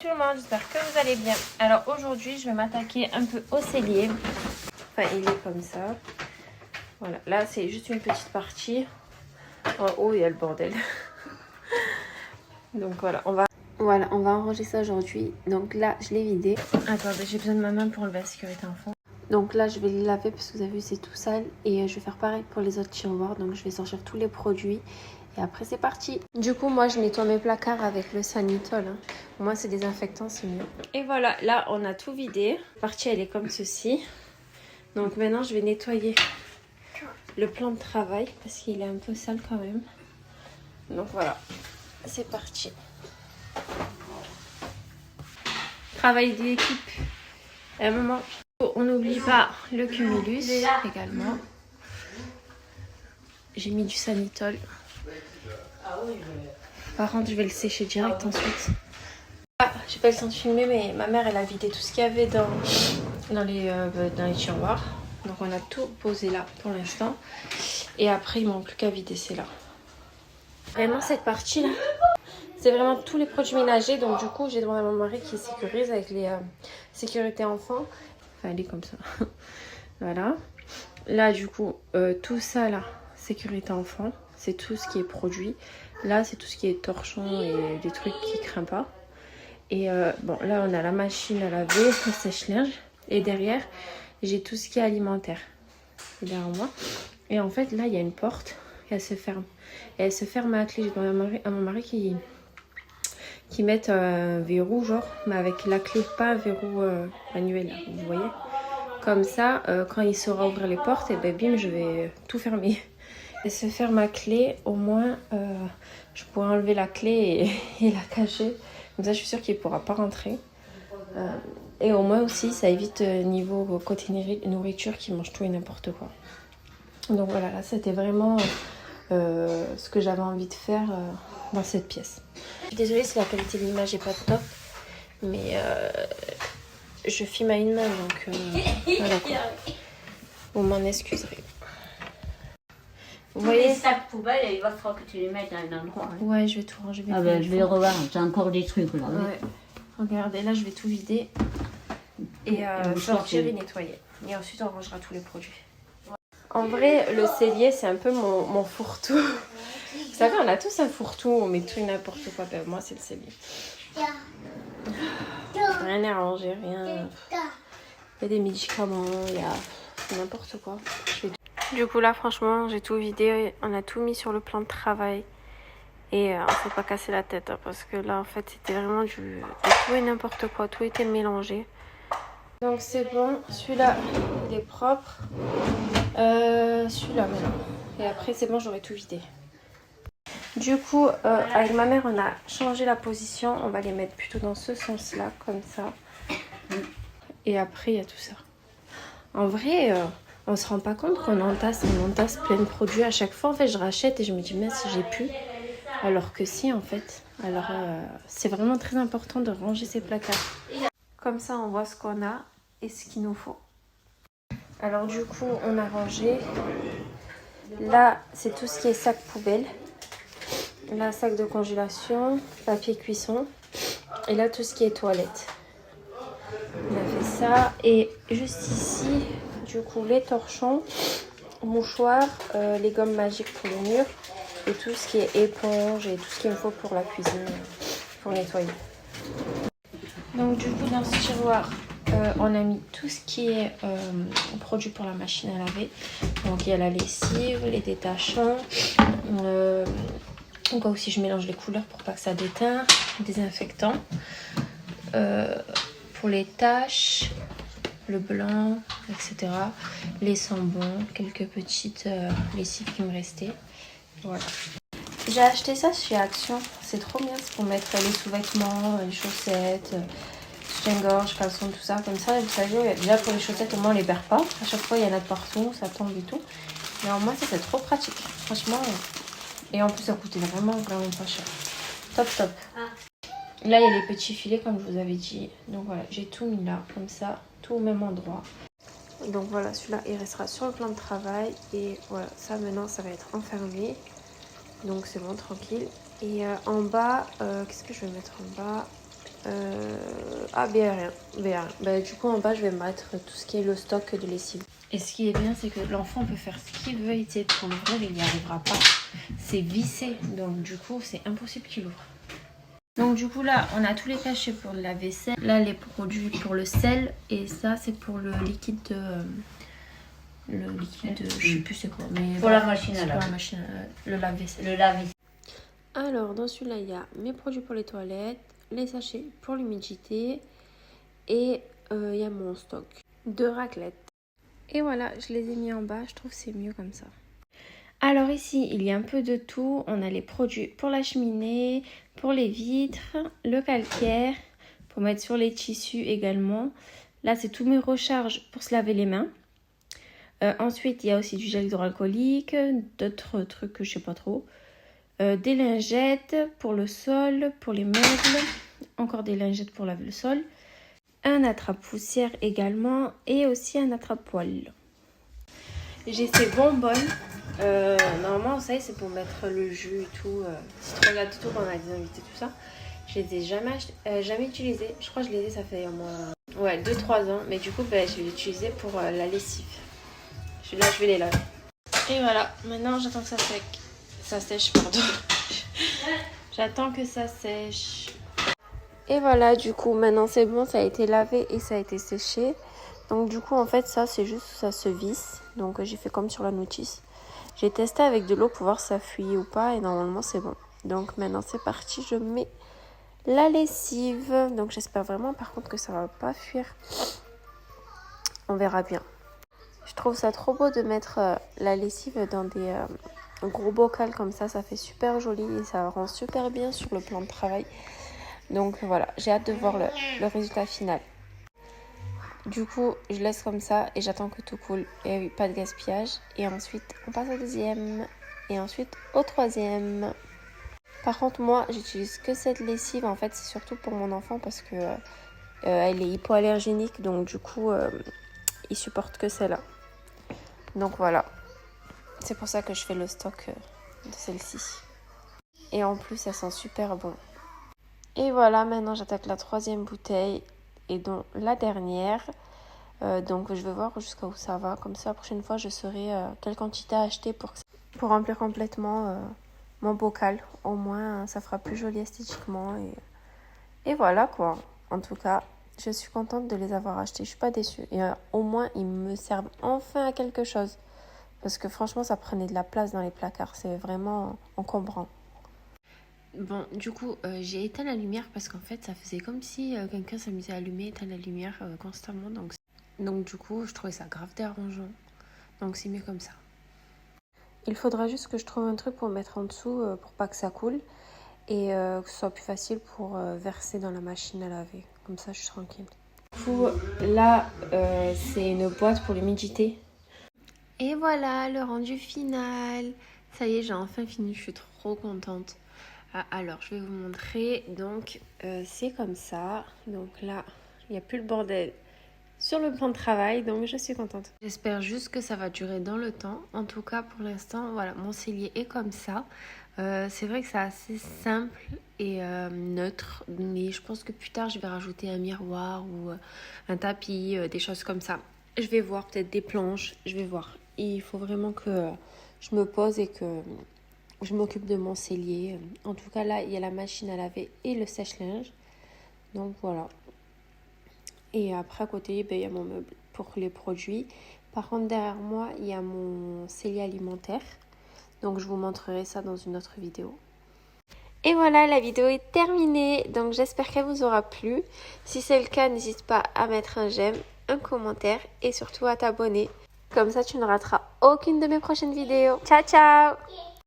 tout le monde, j'espère que vous allez bien. Alors aujourd'hui je vais m'attaquer un peu au cellier. Enfin il est comme ça. Voilà, là c'est juste une petite partie. En haut il y a le bordel. Donc voilà, on va ranger ça aujourd'hui. Donc là je l'ai vidé. Attendez, j'ai besoin de ma main pour enlever la sécurité enfant. Donc là je vais les laver parce que vous avez vu c'est tout sale. Et je vais faire pareil pour les autres tiroirs. Donc je vais sortir tous les produits. Et après c'est parti. Du coup moi je nettoie mes placards avec le Sanitol. Hein. Moi c'est désinfectant, c'est mieux. Et voilà, là on a tout vidé. La partie elle est comme ceci. Donc maintenant je vais nettoyer le plan de travail parce qu'il est un peu sale quand même. Donc voilà, c'est parti. Travail d'équipe. À un moment, on n'oublie pas le cumulus également. J'ai mis du Sanitol. Par contre, je vais le sécher direct ensuite. Ah, j'ai pas le temps de filmer, mais ma mère, elle a vidé tout ce qu'il y avait dans les tiroirs. Donc, on a tout posé là pour l'instant. Et après, il manque plus qu'à vider, c'est là. Vraiment, cette partie-là, c'est vraiment tous les produits ménagers. Donc, du coup, j'ai demandé à mon mari qui sécurise avec les sécurités enfants. Enfin, elle est comme ça. Voilà. Là, du coup, tout ça, là, sécurité enfant, c'est tout ce qui est produit. Là, c'est tout ce qui est torchon et des trucs qui craignent pas. Et bon, là, on a la machine à laver, le sèche-linge. Et derrière, j'ai tout ce qui est alimentaire. C'est derrière moi. Et en fait, là, il y a une porte et elle se ferme. Et elle se ferme à clé. J'ai demandé à mon mari qui mette un verrou, genre, mais avec la clé, pas un verrou manuel, là, vous voyez. Comme ça, quand il saura ouvrir les portes, et ben bim, je vais tout fermer. Elle se ferme à clé, au moins, je pourrais enlever la clé et la cacher. Comme ça, je suis sûre qu'il ne pourra pas rentrer. Et au moins aussi, ça évite niveau côté nourriture qu'il mange tout et n'importe quoi. Donc voilà, là, c'était vraiment ce que j'avais envie de faire dans cette pièce. Je suis désolée si la qualité de l'image n'est pas top, mais je filme à une main, donc voilà quoi. Vous m'en excuserez. Vous voyez les sacs poubelles, il va falloir que tu les mettes à un endroit. Hein. Ouais, je vais tout ranger. Ah ben, je vais revoir, j'ai encore des trucs là. Ouais. Regardez, là, je vais tout vider et sortir et nettoyer. Et ensuite, on rangera tous les produits. En vrai, le cellier, c'est un peu mon fourre-tout. Vous savez, on a tous un fourre-tout, on met tout et n'importe quoi. Ben, moi, c'est le cellier. Rien à ranger, rien. Il y a des médicaments, il y a n'importe quoi. Du coup, là, franchement, j'ai tout vidé. On a tout mis sur le plan de travail. Et on ne s'est pas cassé la tête. Hein, parce que là, en fait, c'était vraiment de tout et n'importe quoi. Tout était mélangé. Donc, c'est bon. Celui-là, il est propre. Celui-là, maintenant. Et après, c'est bon, j'aurai tout vidé. Du coup, avec ma mère, on a changé la position. On va les mettre plutôt dans ce sens-là, comme ça. Et après, il y a tout ça. En vrai, on se rend pas compte qu'on entasse plein de produits. À chaque fois, en fait, je rachète et je me dis, mais si j'ai pu. Alors que si, en fait. Alors, c'est vraiment très important de ranger ses placards. Comme ça, on voit ce qu'on a et ce qu'il nous faut. Alors, du coup, on a rangé. Là, c'est tout ce qui est sac poubelle. Là, sac de congélation, papier cuisson. Et là, tout ce qui est toilette. On a fait ça. Et juste ici, du coup, les torchons, mouchoirs, les gommes magiques pour les murs. Et tout ce qui est éponge et tout ce qu'il me faut pour la cuisine, pour nettoyer. Donc du coup, dans ce tiroir, on a mis tout ce qui est produit pour la machine à laver. Donc il y a la lessive, les détachants. Donc aussi, je mélange les couleurs pour pas que ça déteint. Désinfectant. Pour les taches, le blanc, etc. Les sambons, quelques petites lessives qui me restaient. Voilà. J'ai acheté ça chez Action. C'est trop bien, c'est pour mettre les sous-vêtements, les chaussettes, soutien-gorge, caleçon, tout ça. Comme ça, vous savez, déjà pour les chaussettes, au moins on les perd pas. À chaque fois, il y en a de partout, ça tombe et tout. Mais au moins, ça c'est trop pratique. Franchement. Et en plus, ça coûtait vraiment pas cher. Top, top. Là, il y a les petits filets, comme je vous avais dit. Donc voilà, j'ai tout mis là, comme ça, tout au même endroit. Donc voilà, celui-là, il restera sur le plan de travail. Et voilà, ça maintenant, ça va être enfermé. Donc c'est bon, tranquille. Et en bas, qu'est-ce que je vais mettre en bas Ah, bien, bien. Bah, du coup, en bas, je vais mettre tout ce qui est le stock de lessive. Et ce qui est bien, c'est que l'enfant peut faire ce qu'il veut. Pour l'ouvrir, il n'y arrivera pas. C'est vissé, donc du coup, c'est impossible qu'il ouvre. Donc du coup, là, on a tous les cachets pour la vaisselle. Là, les produits pour le sel. Et ça, c'est pour le liquide je sais plus c'est quoi. Mais Pour la machine à laver. Pour la machine, le lave-vaisselle. Le lave-vaisselle. Alors, dans celui-là, il y a mes produits pour les toilettes, les sachets pour l'humidité et il y a mon stock de raclette. Et voilà, je les ai mis en bas, je trouve que c'est mieux comme ça. Alors ici, il y a un peu de tout. On a les produits pour la cheminée, pour les vitres, le calcaire, pour mettre sur les tissus également. Là, c'est tous mes recharges pour se laver les mains. Ensuite, il y a aussi du gel hydroalcoolique, d'autres trucs que je sais pas trop. Des lingettes pour le sol, pour les meubles, encore des lingettes pour laver le sol, un attrape-poussière également et aussi un attrape-poêle. J'ai ces bonbonnes, normalement vous savez c'est pour mettre le jus et tout, si tu regardes tout quand on a des invités tout ça, je les ai jamais utilisées, je crois que je les ai ça fait au moins 2-3 ans, mais du coup je vais les utiliser pour la lessive. Là je vais les laver. Et voilà, maintenant j'attends que ça sèche, pardon. J'attends que ça sèche. Et voilà, du coup, maintenant c'est bon, ça a été lavé et ça a été séché. Donc du coup, en fait, ça, c'est juste, ça se visse. Donc j'ai fait comme sur la notice. J'ai testé avec de l'eau pour voir si ça fuit ou pas et normalement c'est bon. Donc maintenant c'est parti, je mets la lessive. Donc j'espère vraiment par contre que ça va pas fuir. On verra bien. Je trouve ça trop beau de mettre la lessive dans des gros bocal comme ça fait super joli et ça rend super bien sur le plan de travail. Donc voilà, j'ai hâte de voir le résultat final. Du coup, je laisse comme ça et j'attends que tout coule et pas de gaspillage. Et ensuite, on passe au deuxième et ensuite au troisième. Par contre, moi, j'utilise que cette lessive. En fait, c'est surtout pour mon enfant parce que elle est hypoallergénique. Donc du coup, il supporte que celle-là. Donc voilà. C'est pour ça que je fais le stock de celle-ci. Et en plus, elle sent super bon. Et voilà, maintenant j'attaque la troisième bouteille et donc la dernière. Donc je vais voir jusqu'à où ça va. Comme ça, la prochaine fois, je saurai quelle quantité acheter pour remplir complètement mon bocal. Au moins, ça fera plus joli esthétiquement. Et voilà quoi. En tout cas, je suis contente de les avoir achetés. Je suis pas déçue. Et au moins, ils me servent enfin à quelque chose. Parce que franchement, ça prenait de la place dans les placards. C'est vraiment encombrant. Bon, du coup, j'ai éteint la lumière parce qu'en fait, ça faisait comme si quelqu'un s'amusait à allumer et éteindre la lumière constamment. Donc, du coup, je trouvais ça grave dérangeant. Donc, c'est mieux comme ça. Il faudra juste que je trouve un truc pour mettre en dessous pour pas que ça coule. Et que ce soit plus facile pour verser dans la machine à laver. Comme ça, je suis tranquille. Du coup, là, c'est une boîte pour l'humidité. Et voilà, le rendu final. Ça y est, j'ai enfin fini. Je suis trop contente. Alors, je vais vous montrer. Donc, c'est comme ça. Donc là, il n'y a plus le bordel sur le plan de travail. Donc, je suis contente. J'espère juste que ça va durer dans le temps. En tout cas, pour l'instant, voilà, mon cellier est comme ça. C'est vrai que c'est assez simple et neutre. Mais je pense que plus tard, je vais rajouter un miroir ou un tapis, des choses comme ça. Je vais voir, peut-être des planches. Je vais voir. Il faut vraiment que je me pose et que je m'occupe de mon cellier. En tout cas, là, il y a la machine à laver et le sèche-linge. Donc, voilà. Et après, à côté, il y a mon meuble pour les produits. Par contre, derrière moi, il y a mon cellier alimentaire. Donc, je vous montrerai ça dans une autre vidéo. Et voilà, la vidéo est terminée. Donc, j'espère qu'elle vous aura plu. Si c'est le cas, n'hésite pas à mettre un j'aime, un commentaire et surtout à t'abonner. Comme ça, tu ne rateras aucune de mes prochaines vidéos. Ciao, ciao!